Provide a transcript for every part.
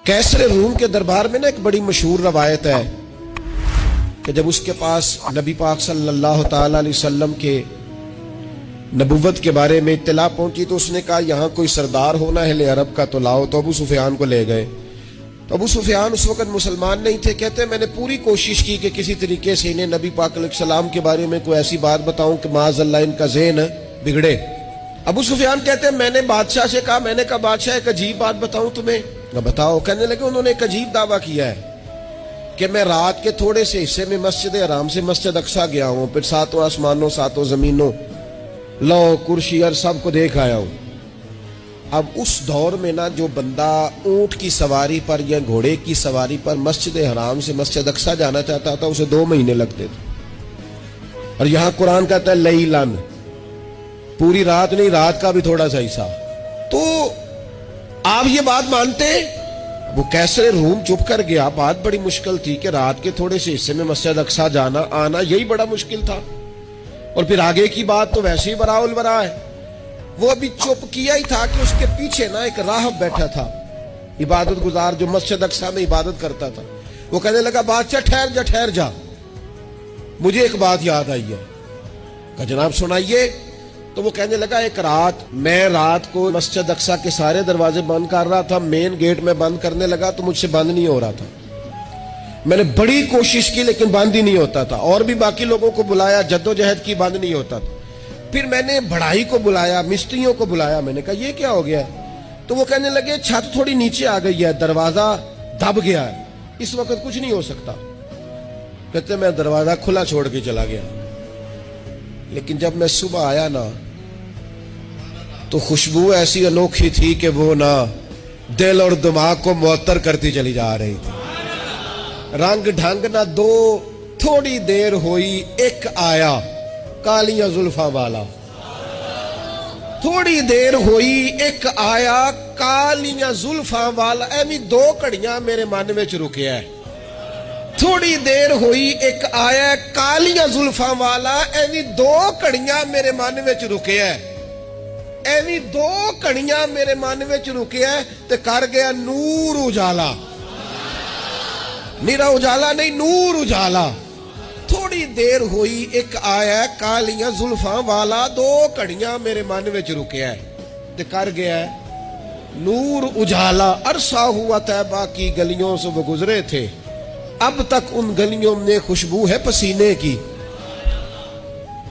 कैसर room के दरबार में ना एक बड़ी मशहूर रवायत है कि जब उसके पास नबी पाक सल्लल्लाहु ताला अलैहि वसल्लम के नबुव्वत के बारे में इत्तला पहुंची तो उसने कहा यहाँ कोई सरदार होना है ले अरब का तो लाओ। तो अबू सुफियान को ले गए। तो अबू सुफियान उस वक्त मुसलमान नहीं थे। कहते मैंने पूरी कोशिश की कि किसी तरीके से इन्हें नबी पाक अलैहिस्सलाम के बारे में कोई ऐसी बात बताऊं कि माज़अल्लाह इनका ज़हन बिगड़े। अबू सुफियान कहते हैं मैंने बादशाह से कहा, मैंने कहा बादशाह एक अजीब बात बताऊं तुम्हें। बताओ। कहने लगे उन्होंने एक अजीब दावा किया है कि मैं रात के थोड़े से हिस्से में मस्जिद हराम से मस्जिद अक्सा गया हूं, फिर सातों आसमानों सातों जमीनों लौ कुर्सी और सबको देख आया हूं। अब उस दौर में ना जो बंदा ऊंट की सवारी पर या घोड़े की सवारी पर मस्जिद हराम से मस्जिद अक्सा जाना चाहता था उसे 2 महीने लगते थे। और यहां कुरान कहता है लैलन, पूरी रात नहीं, रात का भी थोड़ा सा हिस्सा। तो आप ये बात मानते? वो कैसर रूम चुप कर गया। बात बड़ी मुश्किल थी कि रात के थोड़े से हिस्से में मस्जिद अक्सा जाना आना यही बड़ा मुश्किल था। और फिर आगे की बात तो वैसे ही बराउल बरा है। वो अभी चुप किया ही था कि उसके पीछे ना एक राहब बैठा था, इबादत गुजार, जो मस्जिद अक्सा में इबादत करता था। वो कहने लगा बादशाह ठहर जा, मुझे एक बात याद आई है। कहा जनाब सुनाइए। तो वो कहने लगा एक रात मैं रात को मस्जिद अक्सा के सारे दरवाजे बंद कर रहा था, मेन गेट में बंद करने लगा तो मुझसे बंद नहीं हो रहा था। मैंने बड़ी कोशिश की लेकिन बंद ही नहीं होता था। और भी बाकी लोगों को बुलाया, जद्दोजहद की, बंद नहीं होता था। फिर मैंने बढ़ाई को बुलाया, मिस्त्रियों को बुलाया। मैंने कहा ये क्या हो गया है? तो वो कहने लगे छत थोड़ी नीचे आ गई है, दरवाजा दब गया है, इस वक्त कुछ नहीं हो सकता। कहते मैं दरवाजा खुला छोड़ के चला गया। लेकिन जब मैं सुबह आया ना तो खुशबू ऐसी अनोखी थी कि वो ना दिल और दिमाग को मुअत्तर करती चली जा रही थी। रंग ढंग ना दो, थोड़ी देर हुई एक आया कालियां जुल्फा वाला। थोड़ी देर हुई एक आया कालियां जुल्फा वाला। एवी 2 घड़ियां मेरे मन में रुकिया है। थोड़ी देर हुई एक आया कालियां जुल्फा वाला। एवी 2 घड़ियां मेरे मन में रुकिया है। एवी 2 घड़ियां मेरे मन में रुकिया है ते कर गया नूर उजाला। निरा उजाला नहीं, नूर उजाला। थोड़ी देर हुई एक आया कालियां जुल्फा वाला। 2 घड़ियां मेरे मन में रुकिया है ते कर गया नूर उजाला। अरसा हुआ तैबा की गलियों से वो गुजरे थे, अब तक उन गलियों में खुशबू है पसीने की।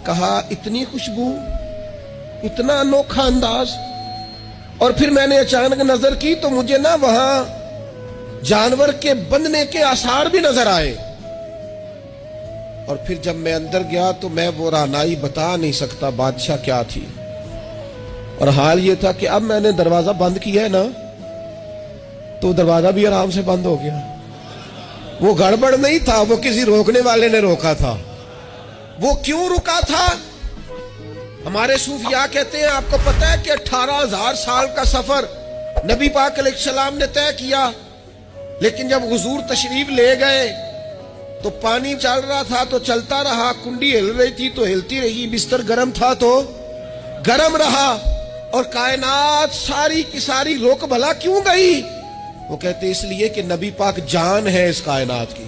कहा इतनी खुशबू, इतना अनोखा अंदाज। और फिर मैंने अचानक नजर की तो मुझे ना वहां जानवर के बंधने के आसार भी नजर आए। और फिर जब मैं अंदर गया तो मैं वो रानाई बता नहीं सकता बादशाह क्या थी। और हाल ये था कि अब मैंने दरवाजा बंद किया है ना तो दरवाजा भी आराम से बंद हो गया। वो गड़बड़ नहीं था, वो किसी रोकने वाले ने रोका था। वो क्यों रुका था? हमारे सूफिया कहते हैं आपको पता है कि 18,000 साल का सफर नबी पाक अलैहिस्सलाम ने तय किया। लेकिन जब हुजूर तशरीफ ले गए तो पानी चल रहा था तो चलता रहा, कुंडी हिल रही थी तो हिलती रही, बिस्तर गर्म था तो गर्म रहा। और कायनात सारी की सारी रुक भला क्यों गई? वो कहते इसलिए कि नबी पाक जान है इस कायनात की।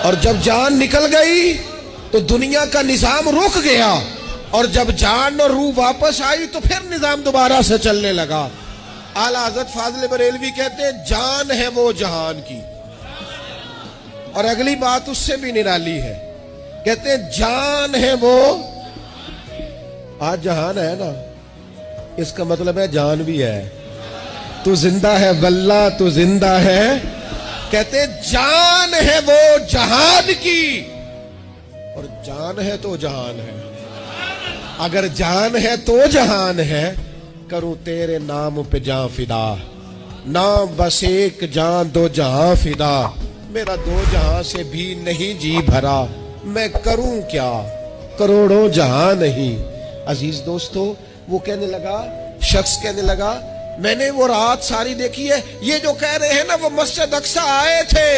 और जब जान निकल गई तो दुनिया का निजाम रुक गया। और जब जान और रूह वापस आई तो फिर निजाम दोबारा से चलने लगा। आला हज़रत फाज़िल बरेलवी कहते हैं जान है वो जहान की। और अगली बात उससे भी निराली है, कहते हैं जान है वो, आज जहान है ना इसका मतलब है जान भी है। तू जिंदा है वल्ला, तू जिंदा है। कहते जान है वो जहान की। और जान है तो जहान है। अगर जान है तो जहान है, करूं तेरे नाम पे जान फिदा। नाम बस एक जान 2 जहां फिदा। मेरा 2 जहां से भी नहीं जी भरा, मैं करूं क्या करोड़ों जहां नहीं। अजीज दोस्तों, वो कहने लगा, शख्स कहने लगा मैंने वो रात सारी देखी है। ये जो कह रहे हैं ना वो मस्जिद अक्सा आए थे,